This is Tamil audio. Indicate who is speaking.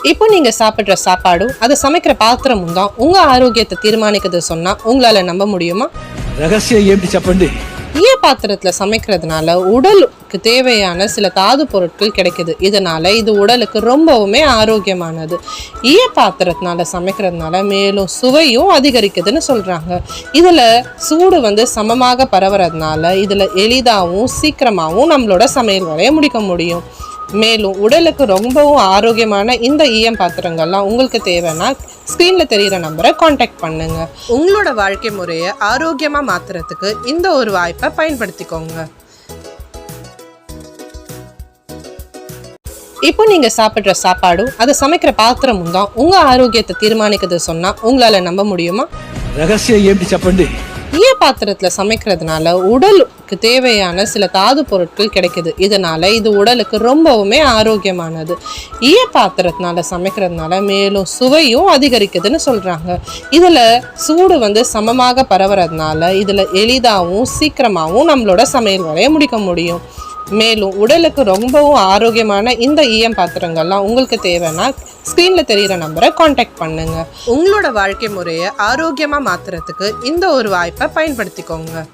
Speaker 1: இப்போ நீங்க சாப்பிடுற சாப்பாடும் அதை சமைக்கிற பாத்திரமும் தான் உங்க ஆரோக்கியத்தை தீர்மானிக்குது சொன்னா உங்களால நம்ப முடியுமா?
Speaker 2: ரகசியம் ఏంటి చెప్పండి.
Speaker 1: ஈய பாத்திரத்துல சமைக்கிறதுனால உடலுக்கு தேவையான சில தாது பொருட்கள் கிடைக்குது. இதனால இது உடலுக்கு ரொம்பவுமே ஆரோக்கியமானது. ஈய பாத்திரத்தினால சமைக்கிறதுனால மேலும் சுவையும் அதிகரிக்குதுன்னு சொல்றாங்க. இதுல சூடு சமமாக பரவுறதுனால இதுல எளிதாகவும் சீக்கிரமாகவும் நம்மளோட சமையல் வேலையை முடிக்க முடியும். மேலும் உடலுக்கு ரொம்பவும் ஆரோக்கியமான இந்த ஈயம் பாத்திரங்கள்லாம் உங்களுக்கு தேவைன்னா ஸ்க்ரீன்ல தெரிகிற நம்பரை காண்டாக்ட் பண்ணுங்க. உங்களோட வாழ்க்கை முறையை ஆரோக்கியமா மாத்துறதுக்கு இந்த ஒரு வாய்ப்பை பயன்படுத்திக்கோங்க. இப்போ நீங்க சாப்பிடுற சாப்பாடும் அதை சமைக்கிற பாத்திரமும் தான் உங்க ஆரோக்கியத்தை தீர்மானிக்குது சொன்னா உங்களால நம்ப முடியுமா?
Speaker 2: ரகசியம் ఏంటి చెప్పండి.
Speaker 1: ஈய பாத்திரத்துல சமைக்கிறதுனால உடலுக்கு தேவையான சில தாது பொருட்கள் கிடைக்குது. இதனால இது உடலுக்கு ரொம்பவுமே ஆரோக்கியமானது. ஈய பாத்திரத்தினால சமைக்கிறதுனால மேலும் சுவையும் அதிகரிக்குதுன்னு சொல்றாங்க. இதுல சூடு சமமாக பரவுறதுனால இதுல எளிதாகவும் சீக்கிரமாகவும் நம்மளோட சமையல் வேலையை முடிக்க முடியும். மேலும் உடலுக்கு ரொம்பவும் ஆரோக்கியமான இந்த ஈயம் பாத்திரங்கள்லாம் உங்களுக்கு தேவைன்னா ஸ்க்ரீன்ல தெரிகிற நம்பரை காண்டாக்ட் பண்ணுங்க. உங்களோட வாழ்க்கை முறையை ஆரோக்கியமா மாத்துறதுக்கு இந்த ஒரு வாய்ப்பை பயன்படுத்திக்கோங்க.